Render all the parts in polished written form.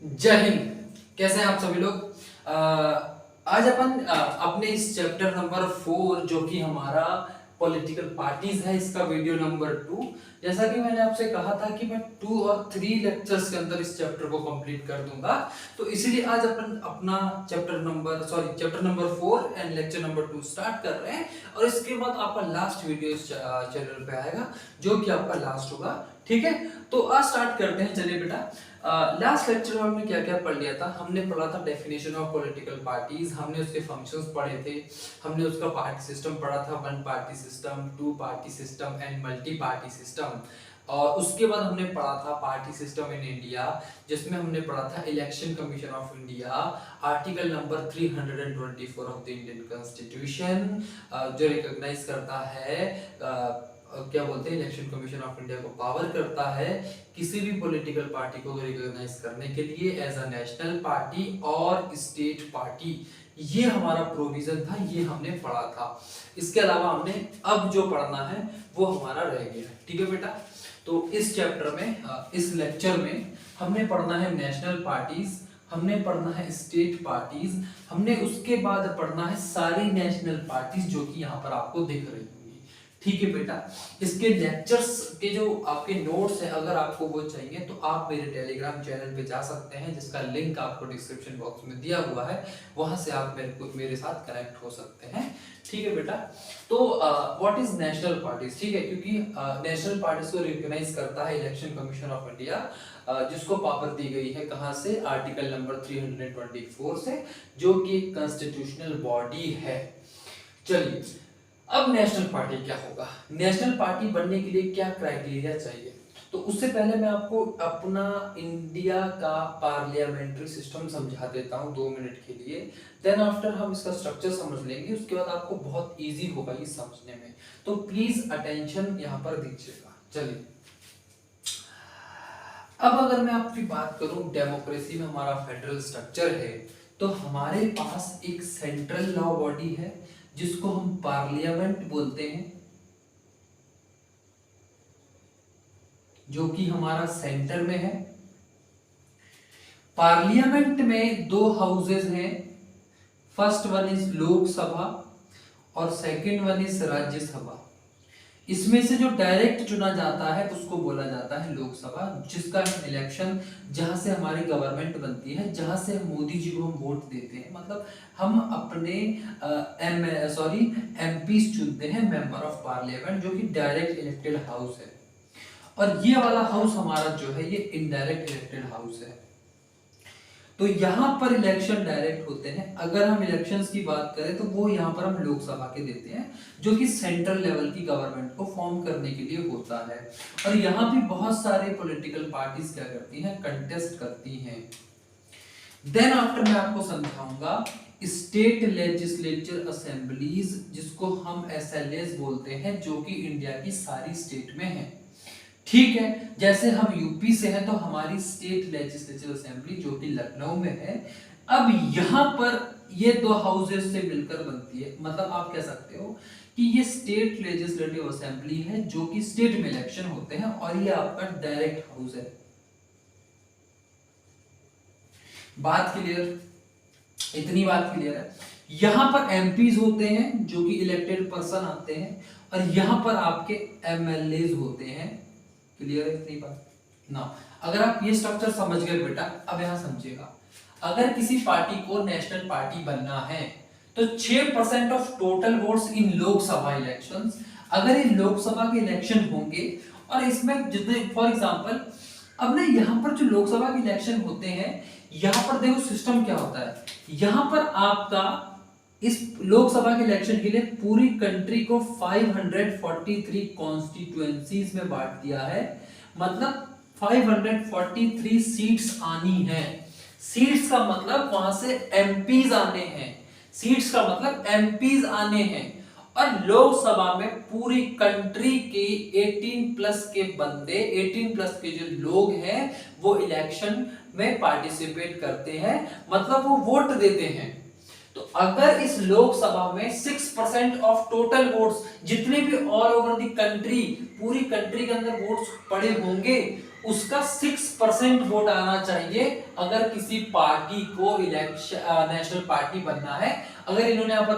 जय हिंद। कैसे हैं आप सभी लोग। आज अपन अपने इस चैप्टर नंबर 4 जो कि हमारा पॉलिटिकल पार्टीज है, इसका वीडियो नंबर 2। जैसा कि मैंने आपसे कहा था कि मैं 2 और 3 लेक्चर्स के अंदर इस चैप्टर को कंप्लीट कर दूंगा, तो इसीलिए आज अपन अपना chapter number 4 and lecture number 2 start कर रहे हैं। और इसके बाद आपका लास्ट वीडियो इस चैनल पे आएगा जो कि आपका लास्ट होगा। ठीक है, तो आज स्टार्ट करते हैं। चलिए बेटा, लास्ट लेक्चर में हमने क्या क्या पढ़ लिया था। हमने पढ़ा था डेफिनेशन ऑफ पॉलिटिकल पार्टीज, हमने उसके फंक्शंस पढ़े थे, हमने उसका पार्टी सिस्टम पढ़ा था, one party system, two party system and multi party system. और उसके बाद हमने पढ़ा था पार्टी सिस्टम इन इंडिया, जिसमें हमने पढ़ा था election commission of India, article number 324 of the Indian constitution, जो रिकॉग्नाइज करता है क्या बोलते हैं, इलेक्शन कमीशन ऑफ इंडिया को पावर करता है किसी भी पॉलिटिकल पार्टी को रिकॉग्नाइज करने के लिए एज अ नेशनल पार्टी और स्टेट पार्टी। ये हमारा प्रोविजन था, ये हमने पढ़ा था। इसके अलावा हमने अब जो पढ़ना है वो हमारा रह गया। ठीक है बेटा, तो इस चैप्टर में इस लेक्चर में हमने पढ़ना है नेशनल पार्टीज, हमने पढ़ना है स्टेट पार्टीज, हमने उसके बाद पढ़ना है सारी नेशनल पार्टीज जो कि यहाँ पर आपको दिख रही है। ठीक है बेटा, इसके लेक्चर्स के जो आपके नोट्स हैं, अगर आपको वो चाहिए तो आप मेरे टेलीग्राम चैनल पे जा सकते हैं, जिसका लिंक आपको डिस्क्रिप्शन बॉक्स में दिया हुआ है। वहां से आप मेरे साथ कनेक्ट हो सकते हैं। ठीक है बेटा, तो व्हाट इज नेशनल पार्टीज। ठीक है, क्योंकि नेशनल पार्टीज को रिकॉग्नाइज करता है इलेक्शन कमीशन ऑफ इंडिया, जिसको पावर दी गई है कहां से, आर्टिकल नंबर 324 से, जो कि कॉन्स्टिट्यूशनल बॉडी है। चलिए, अब नेशनल पार्टी क्या होगा, नेशनल पार्टी बनने के लिए क्या क्राइटेरिया चाहिए, तो उससे पहले मैं आपको अपना इंडिया का पार्लियामेंट्री सिस्टम समझा देता हूं 2 मिनट के लिए। देन आफ्टर हम इसका स्ट्रक्चर समझ लेंगे, उसके बाद आपको बहुत इजी होगा ये समझने में। तो प्लीज अटेंशन यहां पर दीजिएगा। चलिए, अब अगर मैं आपकी बात करूं, डेमोक्रेसी में हमारा फेडरल स्ट्रक्चर है, तो हमारे पास एक सेंट्रल लॉ बॉडी है जिसको हम पार्लियामेंट बोलते हैं, जो कि हमारा सेंटर में है। पार्लियामेंट में 2 हाउसेस हैं, फर्स्ट वन इज लोकसभा और सेकंड वन इज राज्यसभा। इसमें से जो डायरेक्ट चुना जाता है उसको बोला जाता है लोकसभा, जिसका इलेक्शन, जहां से हमारी गवर्नमेंट बनती है, जहां से मोदी जी को हम वोट देते हैं, मतलब हम अपने एमपीज चुनते हैं, मेंबर ऑफ पार्लियामेंट, जो कि डायरेक्ट इलेक्टेड हाउस है। और ये वाला हाउस हमारा जो है ये इनडायरेक्ट इलेक्टेड हाउस है। तो यहां पर इलेक्शन डायरेक्ट होते हैं। अगर हम इलेक्शंस की बात करें तो वो यहां पर हम लोकसभा के देते हैं, जो कि सेंट्रल लेवल की गवर्नमेंट को फॉर्म करने के लिए होता है। और यहां भी बहुत सारे पॉलिटिकल पार्टीज क्या करती हैं, कंटेस्ट करती हैं। देन आफ्टर मैं आपको समझाऊंगा स्टेट लेजिस्लेचर असेंबलीज, जिसको हम एसएलएस बोलते हैं, जो कि इंडिया की सारी स्टेट में है। ठीक है, जैसे हम यूपी से हैं तो हमारी स्टेट लेजिस्लेचर असेंबली जो कि लखनऊ में है। अब यहां पर ये 2 हाउसेस से मिलकर बनती है, मतलब आप कह सकते हो कि ये स्टेट लेजिस्लेटिव असेंबली है, जो कि स्टेट में इलेक्शन होते हैं, और ये आपका डायरेक्ट हाउस है। बात क्लियर, इतनी बात क्लियर है। यहां पर एमपीज होते हैं जो कि इलेक्टेड पर्सन आते हैं, और यहां पर आपके एमएलएज होते हैं। क्लियर है इतनी बात ना। अगर आप ये स्ट्रक्चर समझ गए बेटा, अब यहां समझिएगा, अगर किसी पार्टी को नेशनल पार्टी बनना है तो 6% of total votes in Lok Sabha elections, अगर ये लोकसभा के इलेक्शन होंगे और इसमें जितने, फॉर एग्जांपल, अब ना यहाँ पर जो लोकसभा के इलेक्शन होते हैं, यहाँ पर देखो सिस्टम क्या होता है। यहाँ पर आपका इस लोकसभा के इलेक्शन के लिए पूरी कंट्री को 543 कॉन्स्टिट्यूएंसीज में बांट दिया है, मतलब 543 सीट्स आनी है। सीट्स का मतलब वहां से एमपीज आने हैं, सीट्स का मतलब एमपीज आने हैं। और लोकसभा में पूरी कंट्री के 18 प्लस के बंदे, 18 प्लस के जो लोग हैं, वो इलेक्शन में पार्टिसिपेट करते हैं, मतलब वो वोट देते हैं। तो अगर इस लोकसभा में 6% ऑफ टोटल वोट्स, जितने भी ऑल ओवर द कंट्री, पूरी कंट्री के अंदर वोट्स पड़े होंगे, उसका 6% वोट आना चाहिए अगर किसी पार्टी को इलेक्शन नेशनल पार्टी बनना है। अगर इन्होंने यहाँ पर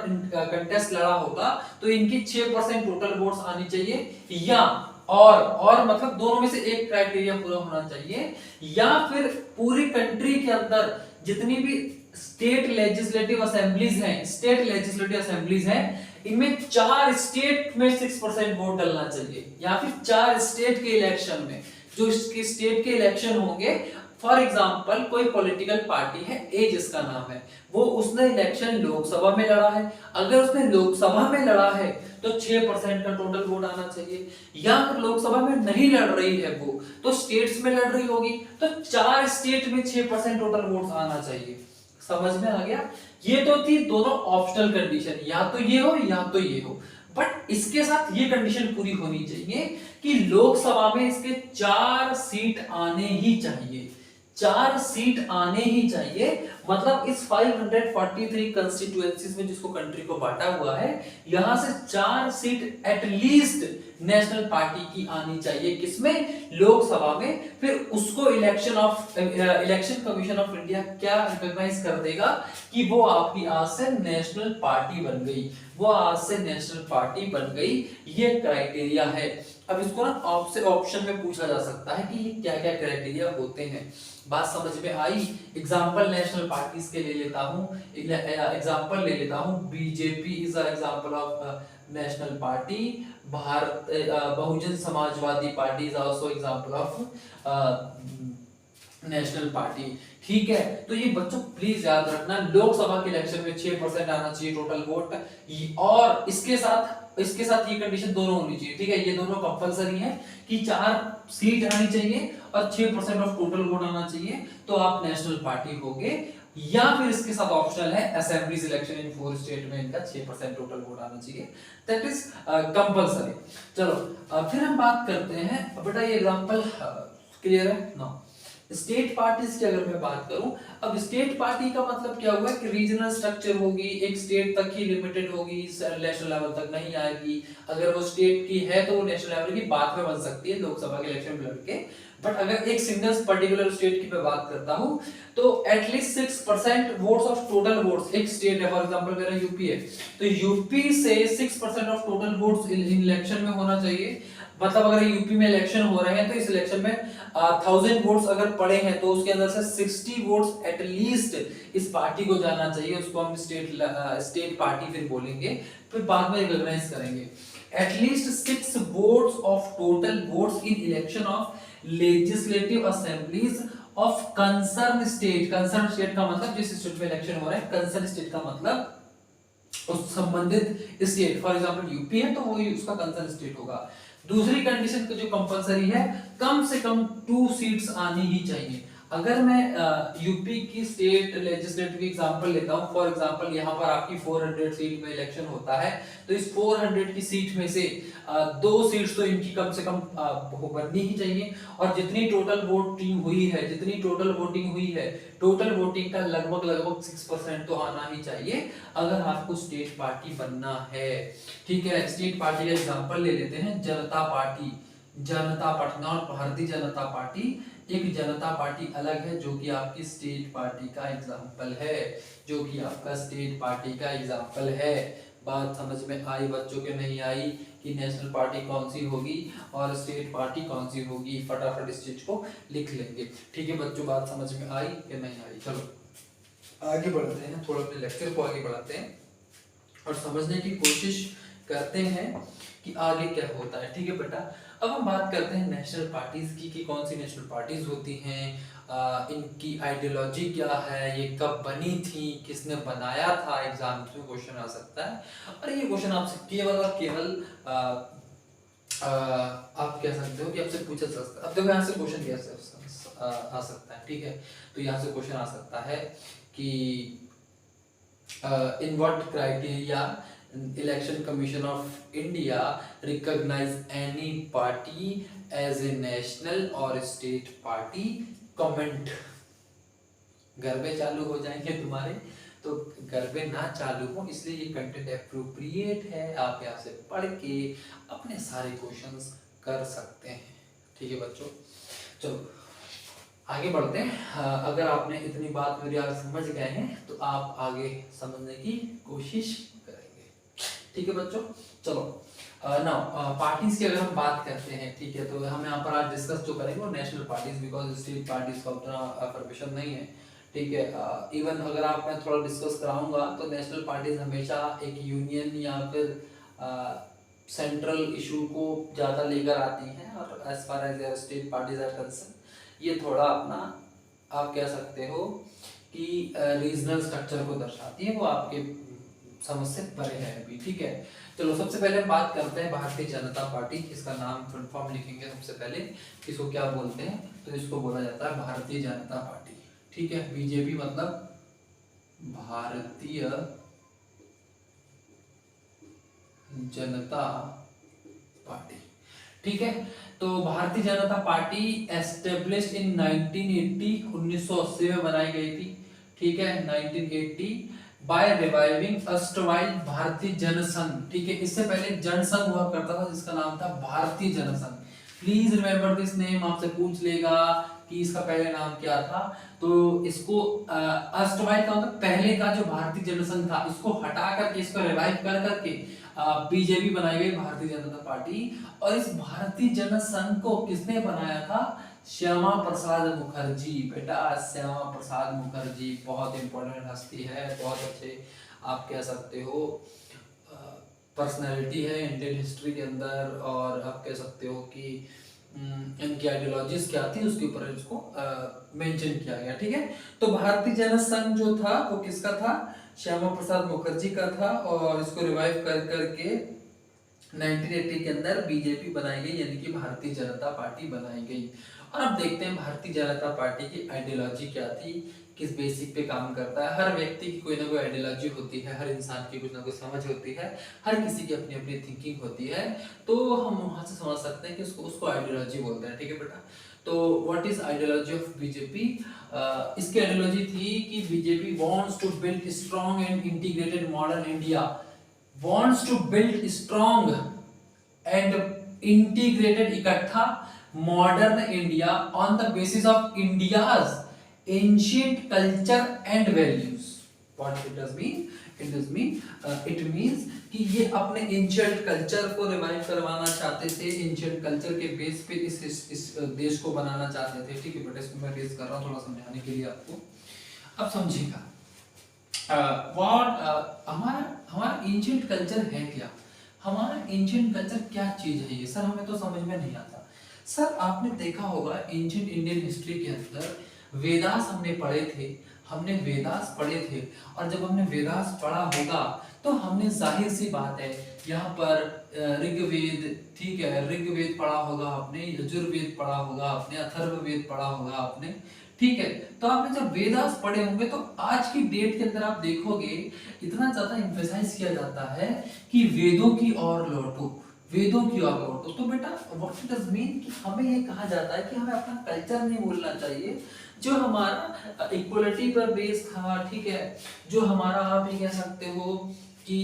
कंटेस्ट लड़ा होगा तो इनकी 6% टोटल वोट्स आनी चाहिए, या और मतलब दोनों में से एक क्राइटेरिया पूरा होना चाहिए, या फिर पूरी कंट्री के अंदर जितनी भी स्टेट लेजिस्लेटिव असेंबलीज हैं इनमें 4 स्टेट में 6% वोट डलना चाहिए, या फिर 4 स्टेट के इलेक्शन में जो इसके स्टेट के इलेक्शन होंगे। फॉर एग्जांपल कोई पॉलिटिकल पार्टी है ए जिसका नाम है, वो उसने इलेक्शन लोकसभा में लड़ा है, अगर उसने लोकसभा में लड़ा है तो 6% का टोटल वोट आना चाहिए, या अगर लोकसभा में नहीं लड़ रही है वो तो स्टेट्स में लड़ रही होगी तो 4 स्टेट में 6% टोटल वोट आना चाहिए। समझ में आ गया? ये तो थी दोनों ऑप्शनल कंडीशन, या तो ये हो या तो ये हो, बट इसके साथ ये कंडीशन पूरी होनी चाहिए कि लोकसभा में इसके 4 सीट आने ही चाहिए, 4 सीट आने ही चाहिए। मतलब इस 543 कंस्टिट्यूएंसीज में जिसको कंट्री को बांटा हुआ है, यहां से 4 सीट एटलीस्ट नेशनल पार्टी की आनी चाहिए, किसमें? लोकसभा में। फिर उसको इलेक्शन कमीशन ऑफ इंडिया क्या रिकॉग्नाइज कर देगा कि वो आपकी आज से नेशनल पार्टी बन गई, वो आज से नेशनल पार्टी बन गई। ये क्राइटेरिया है। अब इसको ना आपसे ऑप्शन में पूछा जा सकता है कि ये क्या क्या क्राइटेरिया होते हैं। बात समझ में आई? एग्जांपल नेशनल पार्टीज के ले लेता हूं, एग्जांपल ले लेता हूं। BJP is a example of national party, Bharat Bahujan Samajwadi party is also example of national party. ठीक है, तो ये बच्चों प्लीज याद रखना, लोकसभा के इलेक्शन में 6% आना चाहिए टोटल वोट, और इसके साथ ये कंडीशन दोनों होनी चाहिए। ठीक है, ये दोनों कंपलसरी है कि 4 सीट आनी चाहिए और 6% ऑफ टोटल वोट आना चाहिए, तो आप नेशनल पार्टी होगे। या फिर इसके साथ ऑप्शनल है असेंबलीज इलेक्शन इन 4 स्टेट में इनका 6% टोटल वोट आना चाहिए, दैट इज कंपलसरी। चलो फिर हम बात करते हैं बेटा, ये एग्जांपल क्लियर है ना? स्टेट पार्टीज की अगर मैं बात करूं, अब स्टेट पार्टी का मतलब क्या हुआ कि रीजनल स्ट्रक्चर होगी, एक स्टेट तक ही लिमिटेड होगी, नेशनल लेवल तक नहीं आएगी। अगर वो स्टेट की है तो वो नेशनल लेवल की बाद में बन सकती है लोकसभा के इलेक्शन में लड़के, बट अगर एक सिंगल पर्टिकुलर स्टेट की मैं बात करता हूं तो at least 6% votes of total votes, एक स्टेट है फॉर एग्जांपल मेरा यूपी है, तो यूपी से 6% ऑफ टोटल वोट्स इलेक्शन में होना चाहिए। मतलब अगर यूपी में इलेक्शन हो रहे हैं तो इस इलेक्शन में 1000 वोट्स अगर पड़े हैं तो उसके अंदर से 60 वोट्स एटलीस्ट इस पार्टी को जाना चाहिए, उसको हम स्टेट पार्टी फिर बोलेंगे, फिर बाद में रिकॉग्नाइज करेंगे। At least 6 votes of total votes in election of legislative assemblies of concern state. Concern state का मतलब जिस स्टेट में इलेक्शन हो रहा है, कंसर्न स्टेट का मतलब उस संबंधित स्टेट, फॉर एग्जांपल यूपी है तो वो उसका कंसर्न स्टेट होगा। दूसरी कंडीशन जो कंपलसरी है, कम से कम 2 सीट्स आनी ही चाहिए। अगर मैं यूपी की स्टेट लेजिस्लेटिव की एग्जांपल लेता हूं, फॉर एग्जांपल यहां पर आपकी 400 सीट में इलेक्शन होता है, तो इस 400 की सीट में से 2 सीट्स तो इनकी कम से कम बननी ही चाहिए, और जितनी टोटल वोटिंग हुई है, टोटल वोटिंग का लगभग 6% तो आना ही चाहिए अगर आपको स्टेट पार्टी बनना है। ठीक है, स्टेट पार्टी का एग्जांपल ले लेते हैं, जनता party not Bharatiya Janata party, एक जनता पार्टी अलग है जो कि आपकी स्टेट पार्टी का एग्जांपल है, बात समझ में आई बच्चों के नहीं आई कि नेशनल पार्टी कौन सी होगी और स्टेट पार्टी कौन सी होगी? फटाफट इस चीज को लिख लेंगे। ठीक है बच्चों, बात समझ में आई कि नहीं आई? चलो आगे बढ़ते हैं, थोड़ा अपने लेक्चर को आगे बढ़ाते हैं और समझने की कोशिश करते हैं कि आगे क्या होता है। ठीक है बेटा, अब हम बात करते हैं नेशनल पार्टीज की कि कौन सी नेशनल पार्टीज होती हैं, इनकी आइडियोलॉजी क्या है, ये कब बनी थी, किसने बनाया था, एग्जाम में क्वेश्चन आ सकता है। और ये क्वेश्चन आपसे केवल और केवल आप कह सकते हो कि आपसे पूछा जा सकता है। अब देखो यहाँ से क्वेश्चन कैसे आ सकता है। ठीक है, तो यहाँ से क्वेश्चन आ सकता है कि in what criteria election commission of India recognise any party as a national और स्टेट पार्टी। कमेंट। गरबे चालू हो जाएंगे तुम्हारे, तो गरबे ना चालू हो इसलिए ये कंटेंट एप्रोप्रिएट है, आप यहाँ से पढ़ के अपने सारे क्वेश्चंस कर सकते हैं। ठीक है बच्चों, चलो आगे बढ़ते हैं। अगर आपने इतनी बात मेरी आगे समझ गए हैं तो आप आगे समझने की कोशिश करेंगे। ठीक है बच्चों, चलो नाउ पार्टीज की अगर हम बात करते हैं, ठीक है, तो हम यहाँ पर आज डिस्कस जो करेंगे वो national parties, because state parties का उतना प्रोफेशन नहीं है। ठीक है, इवन अगर आप मैं थोड़ा डिस्कस कराऊंगा तो नेशनल पार्टीज हमेशा एक यूनियन या फिर सेंट्रल इशू को ज़्यादा लेकर आती हैं, और as far as state parties are concern ये थोड़ा अपना आप कह सकते हो कि रीजनल स्ट्रक्चर को दर्शाती है, वो आपके समझ से परे है अभी। ठीक है, चलो सबसे पहले हम बात करते हैं भारतीय जनता पार्टी। इसका नाम फुल फॉर्म लिखेंगे सबसे पहले, इसको क्या बोलते हैं, तो इसको बोला जाता है भारतीय जनता पार्टी। ठीक है, बीजेपी मतलब भारतीय जनता पार्टी। ठीक है, तो Bharatiya Janata party established in 1980 1980 में बनाई गई थी। ठीक है, 1980 बाय रिवाइविंग अर्स्टवाइल भारतीय जनसंघ। ठीक है, इससे पहले जनसंघ हुआ करता था जिसका नाम था Bharatiya Jana Sangh. Please remember this name, आपसे पूछ लेगा कि इसका पहले नाम क्या था, तो इसको अर्स्टवाइल का मतलब पहले का जो भारतीय जनसंघ था, इसको हटा करके इसको रिवाइव कर करके बीजेपी बनाई गई, भारतीय जनता पार्टी। और इस भारतीय जनसंघ को किसने बनाया था? श्यामा प्रसाद मुखर्जी। बेटा श्यामा प्रसाद मुखर्जी बहुत इंपॉर्टेंट हस्ती है, बहुत अच्छे आप कह सकते हो पर्सनैलिटी है इंडियन हिस्ट्री के अंदर, और आप कह सकते हो कि इनकी आइडियोलॉजीज क्या थी उसके ऊपर इसको मेंशन किया गया। ठीक है, तो भारतीय जनसंघ जो था वो किसका था? श्यामा प्रसाद मुखर्जी का था, और इसको रिवाइव कर करके 1980 के अंदर बीजेपी बनाई गई, यानी कि भारतीय जनता पार्टी बनाई गई। और अब देखते हैं भारतीय जनता पार्टी की आइडियोलॉजी क्या थी, किस बेसिक पे काम करता है। हर व्यक्ति की कोई ना कोई आइडियोलॉजी होती है, हर इंसान की कुछ ना कुछ समझ होती है, हर किसी की अपनी अपनी थिंकिंग होती है, तो हम वहां से समझ सकते हैं कि उसको आइडियोलॉजी बोलते हैं। ठीक है बेटा, तो what is ideology of BJP? इसकी आइडियोलॉजी थी कि BJP wants to build strong and integrated modern India, wants to build strong and integrated इकट्ठा modern India on the basis of India's ancient culture and values. What it does mean? It means कि ये अपने ancient culture को revive करवाना चाहते थे, ancient culture के base पे इस देश को बनाना चाहते थे। ठीक है बेटा, इसको मैं बेस कर रहा हूँ थोड़ा समझाने के लिए आपको, अब समझिएगा। हमारा एंशिएंट कल्चर है क्या? हमारा एंशिएंट कल्चर क्या चीज है ये? सर हमें तो समझ में नहीं आता। सर आपने देखा होगा एंशिएंट इंडियन हिस्ट्री के अंदर वेदास हमने पढ़े थे, और जब हमने वेदास पढ़ा होगा तो हमने जाहिर सी बात है यहाँ पर ऋग्वेद, ठीक है, ऋग्वेद पढ़ा होगा आपने, यजुर्वेद पढ़ा होगा आपने, अथर्ववेद पढ़ा होगा आपने। ठीक है, तो आपने जब वेदास पढ़े होंगे तो आज की डेट के अंदर आप देखोगे इतना ज्यादा एम्फेसाइज किया जाता है कि वेदों की ओर लौटो, वेदों की ओर लौटो। तो बेटा व्हाट डज मीन कि हमें ये कहा जाता है कि हमें अपना कल्चर नहीं भूलना चाहिए, जो हमारा इक्वलिटी पर बेस था। ठीक है, जो हमारा आप ये कह सकते हो कि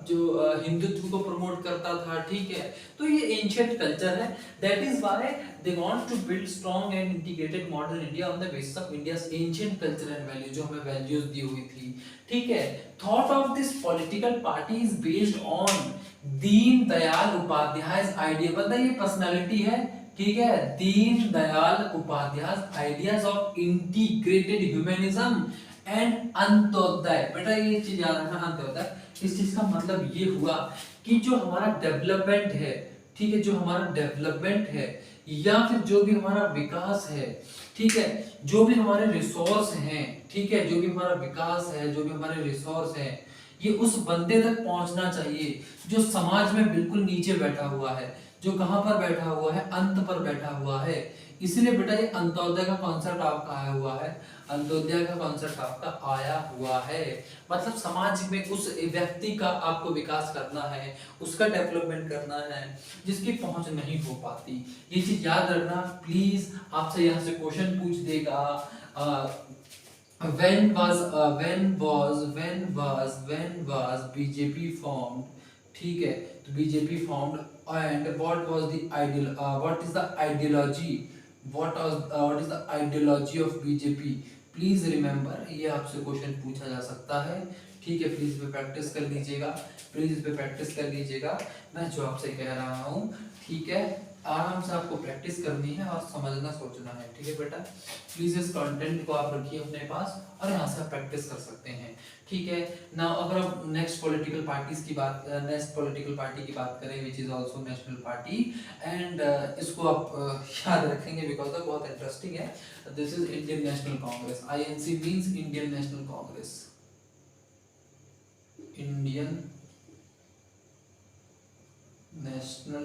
जो हिंदुत्व को प्रमोट करता था। ठीक है, तो ये एंशिएंट कल्चर है, that is why they want to build strong and integrated modern India on the basis of India's ancient culture and value, जो हमें वैल्यूज दी हुई थी। ठीक है, thought of this political party is based on Deen Dayal Upadhyay idea. पता है ये पर्सनालिटी है, ठीक है, Deen Dayal Upadhyaya ideas of integrated humanism and Antyodaya. बेटा ये चीज याद रखना, अंत्योदय इस चीज का मतलब ये हुआ कि जो हमारा डेवलपमेंट है, ठीक है, जो हमारा डेवलपमेंट है या फिर जो भी हमारा विकास है, ठीक है, जो भी हमारे रिसोर्स हैं, ठीक है, जो भी हमारा विकास है, जो भी हमारे रिसोर्स हैं, ये उस बंदे तक पहुंचना चाहिए जो समाज में बिल्कुल नीचे बैठा हुआ है, जो कहां पर बैठा हुआ है? अंत पर बैठा हुआ है। इसलिए बेटा ये अंत्योदय का कॉन्सेप्ट आपका आया हुआ है, अंत्योदय का कॉन्सेप्ट आपका आया हुआ है, मतलब समाज में उस व्यक्ति का आपको विकास करना है, उसका डेवलपमेंट करना है जिसकी पहुंच नहीं हो पाती। ये चीज याद रखना प्लीज, आपसे यहाँ से क्वेश्चन पूछ देगा। when was BJP formed? ठीक है, तो BJP formed and what is the ideology what is the ideology of BJP, please remember, ये आपसे क्वेश्चन पूछा जा सकता है। ठीक है, प्लीज पे प्रैक्टिस कर लीजिएगा, प्लीज पे प्रैक्टिस कर लीजिएगा मैं जो आपसे कह रहा हूँ। ठीक है, आराम से आपको प्रैक्टिस करनी है और समझना सोचना है। ठीक है बेटा, प्लीज इस कंटेंट को आप रखिए अपने पास और यहाँ से आप प्रैक्टिस कर सकते हैं। ठीक है ना, अगर आप नेक्स्ट पॉलिटिकल पार्टीज की बात, नेक्स्ट पॉलिटिकल पार्टी की बात करें which is also national party, and इसको आप याद रखेंगे बिकॉज बहुत इंटरेस्टिंग है। This is Indian National Congress, INC means Indian National Congress, Indian National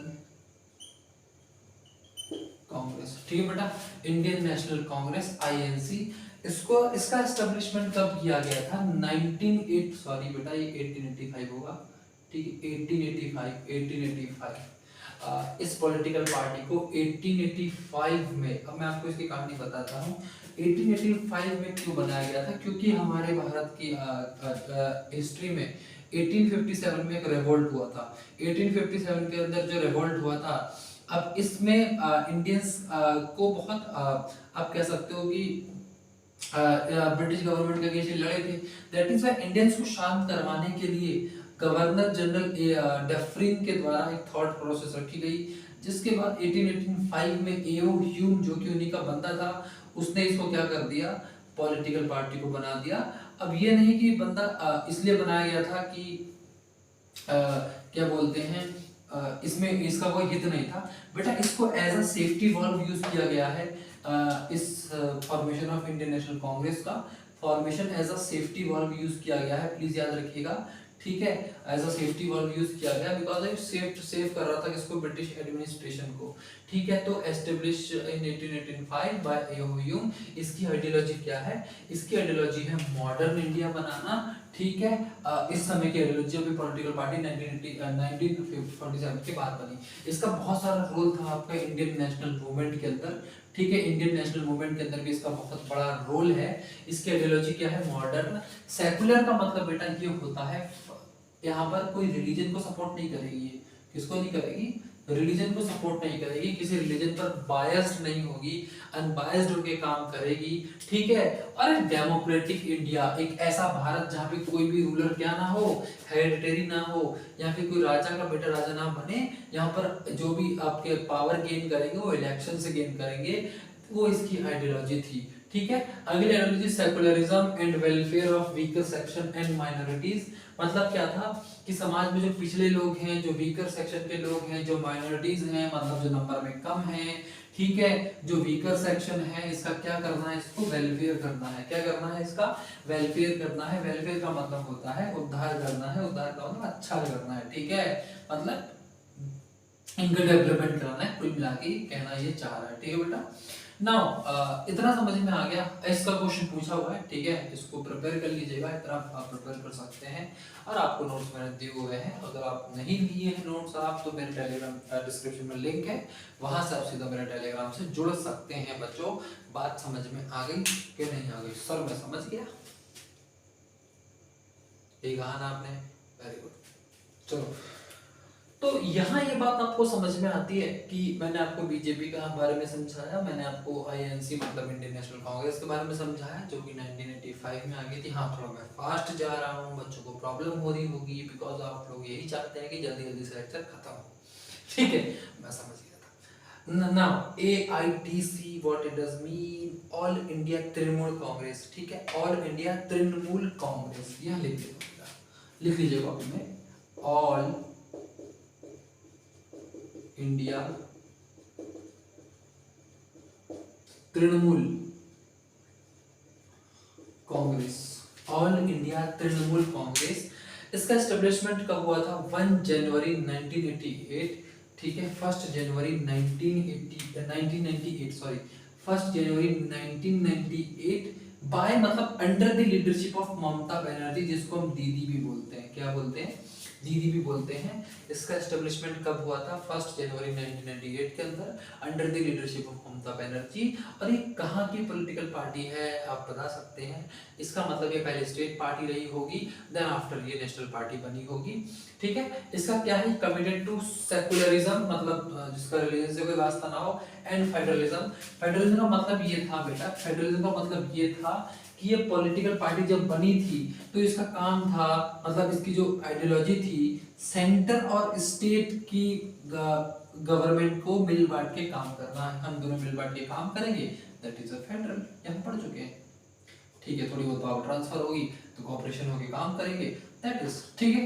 Congress. ठीक है बेटा, इंडियन नेशनल कांग्रेस INC। इसको इसका एस्टेब्लिशमेंट कब किया गया था? 198 सॉरी बेटा ये 1885 होगा। ठीक है, 1885 इस पॉलिटिकल पार्टी को 1885 में, अब मैं आपको इसकी कहानी बताता हूँ। 1885 में क्यों बनाया गया था? क्योंकि हमारे भारत की हिस्ट्री में 1857 में एक रिवोल्ट हुआ था। 1857 के अंदर जो रिवोल्ट हुआ था, अब इसमें इंडियंस को बहुत आप कह सकते हो कि ब्रिटिश गवर्नमेंट के अगेंस्ट लड़े थे। दैट इज व्हाई इंडियंस को शांत करवाने के लिए गवर्नर जनरल डफरिन के द्वारा एक थॉट प्रोसेस रखी गई, जिसके बाद 1885 में एओ ह्यूम जो कि उन्हीं का बंदा था, उसने इसको क्या कर दिया, पॉलिटिकल पार्टी को बना दिया। अब ये नहीं कि बंदा इसलिए बनाया गया था कि क्या बोलते हैं इसमें इसका कोई हित नहीं था बेटा, इसको as a safety valve use किया गया है। इस formation of Indian National Congress का formation as a safety valve use किया गया है, प्लीज याद रखिएगा। ठीक है, as a safety valve use किया गया बिकॉज इट सेव कर रहा था किसको, ब्रिटिश एडमिनिस्ट्रेशन को। ठीक है, तो establish in 1885 by AO Hume. इसकी आइडियोलॉजी क्या है? इसकी आइडियोलॉजी है मॉडर्न इंडिया बनाना। ठीक है, इस समय की आइडियोलॉजी अभी पॉलिटिकल पार्टी 1947 के बाद बनी। इसका बहुत सारा रोल था आपका इंडियन नेशनल मूवमेंट के अंदर। ठीक है, इंडियन नेशनल मूवमेंट के अंदर भी इसका बहुत बड़ा रोल है। इसकी आइडियोलॉजी क्या है? मॉडर्न। सेकुलर का मतलब बेटा ये होता है, यहाँ पर कोई रिलीजन को सपोर्ट नहीं करेगी। किसको नहीं करेगी? रिलीजन को सपोर्ट नहीं करेगी, किसी रिलीजन पर बायस्ड नहीं होगी, अनबायस्ड होकर काम करेगी। ठीक है, और डेमोक्रेटिक इंडिया, एक ऐसा भारत जहाँ पे कोई भी रूलर क्या ना हो, हेरिडिटरी ना हो, या फिर कोई राजा का बेटा राजा ना बने। यहाँ पर जो भी आपके पावर गेन करेंगे वो इलेक्शन से गेन करेंगे, वो इसकी आइडियोलॉजी थी। ठीक है, अगली ideology secularism and welfare of weaker section and minorities. मतलब क्या था कि समाज में जो पिछले लोग हैं, जो वीकर सेक्शन के लोग हैं, जो माइनॉरिटीज हैं, मतलब जो नंबर में कम हैं, ठीक है, जो वीकर सेक्शन है, इसका क्या करना है? इसको वेलफेयर करना है। क्या करना है? इसका वेलफेयर करना है। वेलफेयर का मतलब होता है उद्धार करना है, उद्धार का मतलब अच्छा करना है। ठीक है, मतलब इनका डेवलपमेंट कराना है, कुल मिला के कहना ये चाह रहा है। ठीक है बेटा, नाउ इतना समझ में आ गया। इसका क्वेश्चन पूछा हुआ है, ठीक है, इसको प्रिपेयर कर लीजिएगा, इतना आप प्रिपेयर कर सकते हैं। और आपको नोट्स मैंने दिए हुए हैं, अगर आप नहीं लिए हैं नोट्स आप, तो मेरे टेलीग्राम डिस्क्रिप्शन में लिंक है, वहां से आप सीधा मेरे टेलीग्राम से जुड़ सकते हैं। बच्चों, बात समझ में आ गई कि नहीं आ गई? सर मैं समझ गया, ये कहा ना आपने, वेरी गुड। चलो, तो यहाँ ये बात आपको समझ में आती है कि मैंने आपको बीजेपी का बारे में समझाया, मैंने आपको INC मतलब इंडियन नेशनल कांग्रेस के बारे में समझाया, जो कि 1985 में आ गई थी। हाँ, थोड़ा मैं फास्ट जा रहा हूँ, बच्चों को प्रॉब्लम हो रही होगी, बिकॉज आप लोग यही चाहते हैं कि जल्दी जल्दी से लेक्चर खत्म हो। ठीक है, मैं समझ गया था। Now AITC what it does mean? All India Trinamool Congress. ठीक है, ऑल इंडिया तृणमूल कांग्रेस, यह लिख लीजिएगा कॉपी में, all India Trinamool Congress, all India Trinamool Congress. इसका एस्टेब्लिशमेंट कब हुआ था? 1 जनवरी 1988। ठीक है, 1 जनवरी 1998 सॉरी 1 जनवरी 1998 बाय मतलब under the leadership of Mamata Banerjee, जिसको हम दीदी भी बोलते हैं। क्या बोलते हैं? दीदी भी बोलते हैं। इसका एस्टेब्लिशमेंट कब हुआ था? 1 जनवरी 1998 के अंदर under the leadership of Mamata Banerjee. और ये कहाँ की पॉलिटिकल पार्टी है आप बता सकते हैं? इसका मतलब ये पहले स्टेट पार्टी रही होगी, देन आफ्टर ये नेशनल पार्टी बनी होगी। ठीक है, इसका क्या है? कमिटेड टू सेकुलरिज्म, मतलब जिसका रिलीजन से कोई वास्ता ना हो, एंड फेडरलिज्म। फेडरलिज्म का मतलब ये था बेटा, फेडरलिज्म का मतलब ये था कि ये पॉलिटिकल पार्टी जब बनी थी तो इसका काम था, मतलब इसकी जो आइडियोलॉजी थी, सेंटर और स्टेट की गवर्नमेंट को मिल बांट के काम करना है। हम दोनों मिल बांट के काम करेंगे, दैट इज अ फेडरल। ये हम पढ़ चुके हैं। ठीक है, थोड़ी बहुत पावर ट्रांसफर होगी तो कोऑपरेशन होके काम करेंगे, दैट इज। ठीक है,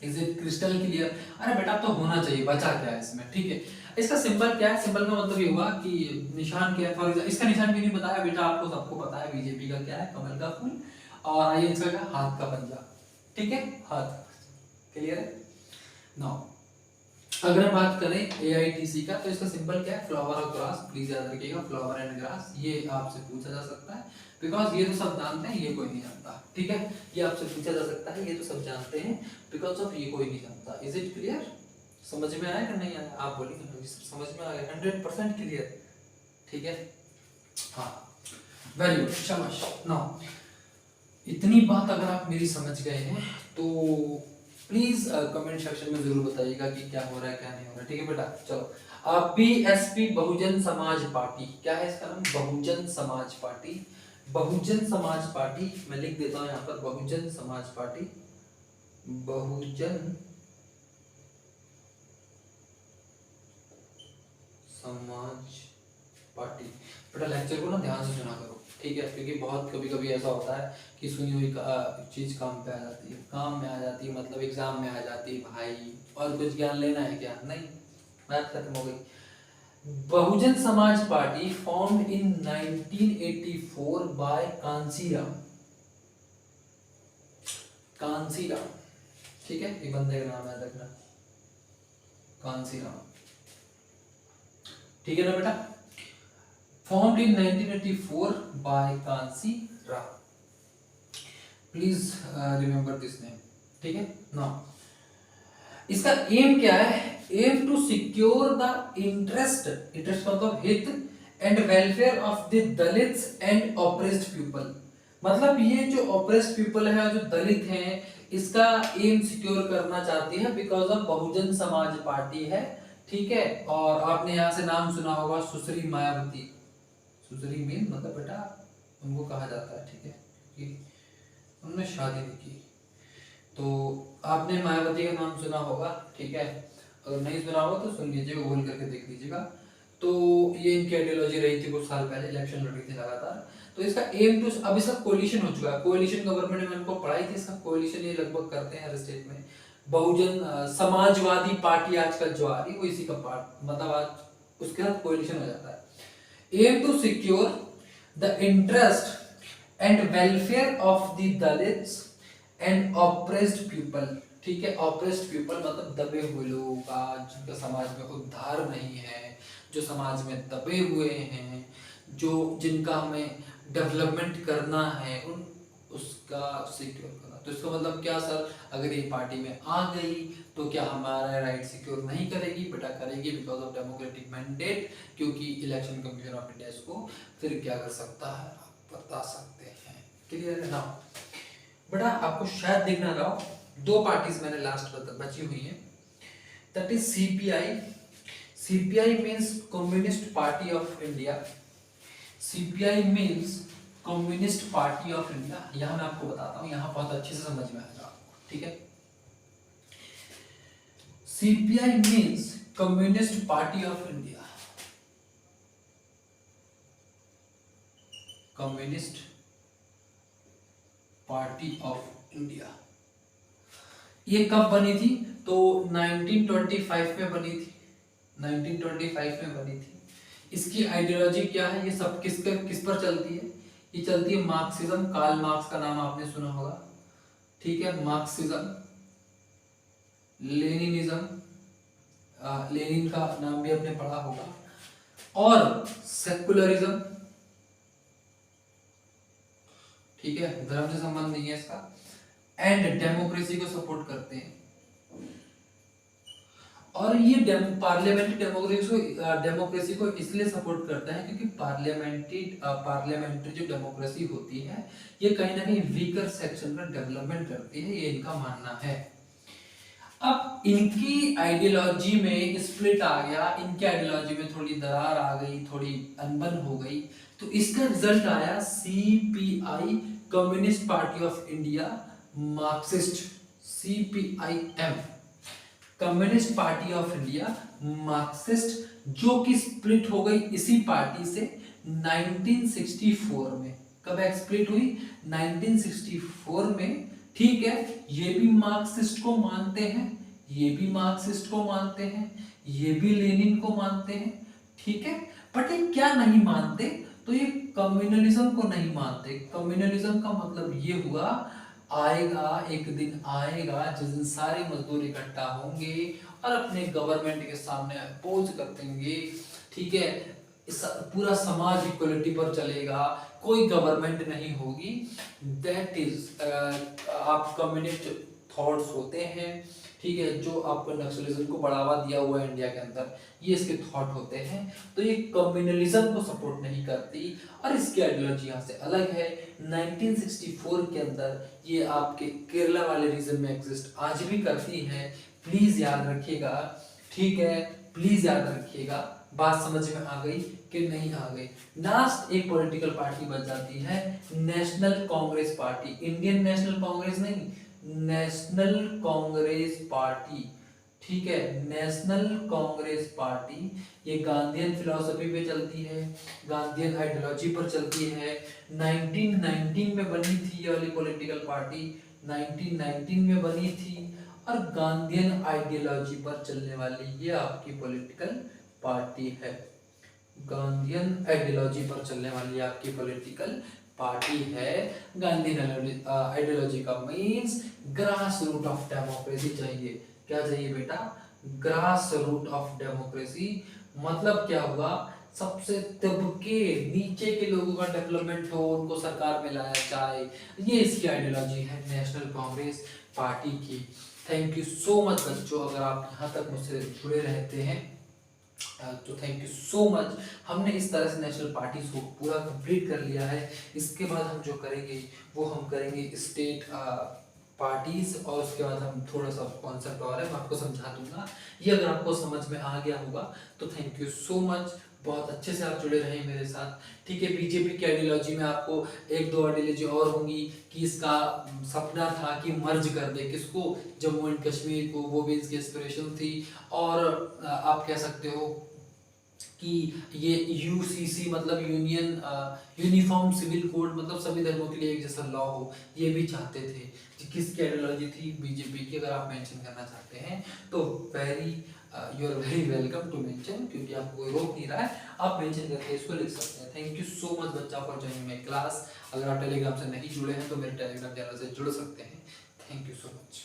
इज इट क्रिस्टल क्लियर? अरे बेटा तो होना चाहिए, बचा क्या है इसमें? ठीक है, इसका सिंबल क्या है? सिंबल का मतलब ये हुआ कि निशान क्या है। फॉर एग्जाम्पल इसका निशान क्यों नहीं बताया बेटा? आपको सबको पता है बीजेपी का क्या है, कमल का फूल। और आइए इसका क्या, हाथ का पंजा। ठीक है, हाथ। क्लियर है? नाउ अगर हम बात करें एआईटीसी का, तो इसका सिंबल क्या है? फ्लावर और ग्रास। प्लीज याद रखिएगा, फ्लावर एंड ग्रास। ये आपसे पूछा जा सकता है, बिकॉज ये तो सब जानते हैं, ये कोई नहीं जानता। ठीक है, ये आपसे पूछा जा सकता है, ये तो सब जानते हैं, बिकॉज ऑफ ये कोई नहीं जानता। Is it clear? समझ में आया कि नहीं आया? आप बोलिए समझ में आ गया। 100% क्लियर। ठीक है, हाँ, वेरी गुड, शाबाश। नाउ इतनी बात अगर आप मेरी समझ गए हैं तो प्लीज कमेंट सेक्शन में जरूर बताइएगा कि क्या हो रहा है क्या नहीं हो रहा है। ठीक है बेटा, चलो। बीएसपी बहुजन समाज पार्टी, क्या है इसका नाम? बहुजन समाज पार्टी। बहुजन समाज पार्टी, मैं लिख देता हूं यहाँ पर, बहुजन समाज पार्टी। बहुजन समाज पार्टी। बेटा लेक्चर को ना ध्यान से सुना करो, ठीक है? क्योंकि बहुत कभी कभी ऐसा होता है कि सुनी हुई चीज काम पे आ जाती है, काम में आ जाती है, मतलब एग्जाम में आ जाती है भाई। और कुछ ज्ञान लेना है क्या? नहीं, बात खत्म हो गई। Bahujan Samaj party formed in 1984 by Kanshi Ram. Kanshi Ram, ठीक है, ये बंदे का नाम याद रखना, कांसीराम। ठीक है ना बेटा? Formed in 1984 by Kansi Ram. Please remember this name. ठीक है? Now, इसका एम क्या है? Aim to secure the interest मतलब हित and welfare of the Dalits and oppressed people. मतलब ये जो ऑप्रेस्ड पीपल है, जो दलित हैं, इसका एम सिक्योर करना चाहती है because of Bahujan Samaj party है। ठीक है, और आपने यहाँ से नाम सुना होगा सुश्री मायावती। सुश्री मीन मतलब बेटा उनको कहा जाता है, ठीक है, कि उन्होंने शादी नहीं की। तो आपने मायावती का नाम सुना होगा, ठीक है? अगर नहीं सुना होगा तो सुन लीजिएगा, गूगल करके देख लीजिएगा। तो ये इनकी आइडियोलॉजी रही थी, कुछ साल पहले इलेक्शन लड़ रही थी लगातार। तो इसका एम टू, अब इसका कोलिशन हो चुका है, कोलिशन गवर्नमेंट में इनको पढ़ाई थी। इसका कोलिशन ये लगभग करते हैं हर स्टेट में। बहुजन समाजवादी पार्टी आजकल जो आ रही है वो इसी का पार्ट, मतलब आज उसके साथ कोलिशन हो जाता है। aim to secure the interest and welfare of the Dalits and oppressed people। ठीक है, oppressed people मतलब दबे हुए लोग, आज जिनका समाज में उद्धार नहीं है, जो समाज में दबे हुए हैं, जो जिनका हमें डेवलपमेंट करना है, उन उसका सिक्योर करना। तो इसका मतलब क्या सर? अगर ये पार्टी में आ गई तो क्या हमारा राइट सिक्योर नहीं करेगी? बेटा करेगी, बिकॉज ऑफ डेमोक्रेटिक मैंडेट। क्योंकि इलेक्शन कमीशन ऑफ इंडिया इसको फिर क्या कर सकता है, आप बता सकते हैं। क्लियर है ना बेटा? आपको शायद देखना रहा, दो पार्टीज मैंने लास्ट बची हुई हैं, that is CPI. CPI means communist party of India. CPI means communist party of India. यहां मैं आपको बताता हूं, यहां बहुत अच्छे से समझ में आएगा आपको, ठीक है? CPI means communist party of India. Communist party of India. ये कब बनी थी? तो 1925 में बनी थी। 1925 में बनी थी। इसकी आइडियोलॉजी क्या है? ये सब किस पर चलती है? ये चलती है मार्क्सिज्म। कार्ल मार्क्स का नाम आपने सुना होगा, ठीक है? मार्क्सिज्म, लेनिनिज्म, लेनिन का नाम भी आपने पढ़ा होगा, और सेकुलरिज्म, ठीक है, धर्म से संबंध नहीं है इसका, एंड डेमोक्रेसी को सपोर्ट करते हैं। और ये पार्लियामेंट्री डेमोक्रेसी को इसलिए सपोर्ट करता है क्योंकि पार्लियामेंट्री जो डेमोक्रेसी होती है ये कहीं ना कहीं वीकर सेक्शन का डेवलपमेंट करती है, ये इनका मानना है। अब इनकी आइडियोलॉजी में स्प्लिट आ गया, इनकी आइडियोलॉजी में थोड़ी दरार आ गई, थोड़ी अनबन हो गई, तो इसका रिजल्ट आया CPI, communist party of India, Marxist, CPIM, communist party of India, Marxist, जो कि स्प्लिट हो गई इसी पार्टी से 1964 में। कब स्प्लिट हुई? 1964 में। ठीक है, ये भी मार्क्सिस्ट को मानते हैं, ये भी मार्क्सिस्ट को मानते हैं, ये भी लेनिन को मानते हैं। ठीक है, बट ये क्या नहीं मानते? तो ये कम्युनलिज्म को नहीं मानते। कम्युनलिज्म का मतलब ये हुआ, आएगा एक दिन आएगा जिस दिन सारे मजदूर इकट्ठा होंगे और अपने गवर्नमेंट के सामने अपोज कर देंगे। ठीक है, पूरा समाज इक्वलिटी पर चलेगा, कोई गवर्नमेंट नहीं होगी। दैट इज आप कम्युनिस्ट थॉट्स होते हैं। ठीक है, जो आपको नक्सलिज्म को बढ़ावा दिया हुआ है इंडिया के अंदर, ये इसके थॉट होते हैं। तो ये कम्युनलिज्म को सपोर्ट नहीं करती और इसकी आइडियोलॉजी यहाँ से अलग है। 1964 के अंदर ये आपके केरला वाले रीजन में एग्जिस्ट आज भी करती है। प्लीज याद रखिएगा। ठीक है, प्लीज याद रखिएगा। बात समझ में आ गई कि नहीं आ गई? लास्ट एक पॉलिटिकल पार्टी बच जाती है, national Congress party. Indian National Congress नहीं, नेशनल कांग्रेस पार्टी। ठीक है, नेशनल कांग्रेस पार्टी ये गांधीयन फिलॉसफी पे चलती है, गांधीयन आइडियोलॉजी पर चलती है। 1919 में बनी थी ये वाली पॉलिटिकल पार्टी, 1919 में बनी थी और गांधीयन आइडियोलॉजी पर चलने वाली ये आपकी पॉलिटिकल पार्टी है। गांधीयन आइडियोलॉजी पर चलने वाली आपकी पॉलिटिकल पार्टी है। गांधीयन आइडियोलॉजी का means grass root of democracy चाहिए। क्या चाहिए बेटा? Grass root of democracy. मतलब क्या हुआ? सबसे तबके नीचे के लोगों का डेवलपमेंट हो, उनको सरकार में लाया जाए, ये इसकी आइडियोलॉजी है नेशनल कांग्रेस पार्टी की। थैंक यू सो मच बच्चों, अगर आप यहाँ तक मुझसे जुड़े रहते हैं तो थैंक यू सो मच। हमने इस तरह से नेशनल पार्टीज को पूरा कंप्लीट कर लिया है। इसके बाद हम जो करेंगे वो हम करेंगे स्टेट पार्टीज, और उसके बाद हम थोड़ा सा कॉन्सेप्ट और है मैं आपको समझा दूंगा। ये अगर आपको समझ में आ गया होगा तो थैंक यू सो मच। बहुत अच्छे से आप जुड़े रहे मेरे साथ। ठीक है, बीजेपी की आइडियोलॉजी में आपको एक दो आइडियोलॉजी और होंगी कि इसका सपना था कि मर्ज कर दे किसको, जम्मू एंड कश्मीर को, वो भी इसकी एस्पिरेशन थी। और आप कह सकते हो कि ये UCC मतलब यूनिफॉर्म सिविल कोड, मतलब सभी धर्मों के लिए एक जैसा लॉ हो, ये भी चाहते थे। किसकी आइडियोलॉजी थी? बीजेपी की। अगर आप मेंशन करना चाहते हैं तो you are very welcome to mention, क्योंकि आपको कोई रोक नहीं रहा है, आप मेंशन करके इसको लिख सकते हैं। थैंक यू सो मच बच्चा फॉर जॉइनिंग माय क्लास। अगर आप टेलीग्राम से नहीं जुड़े हैं तो मेरे टेलीग्राम चैनल से जुड़ सकते हैं। Thank you so much.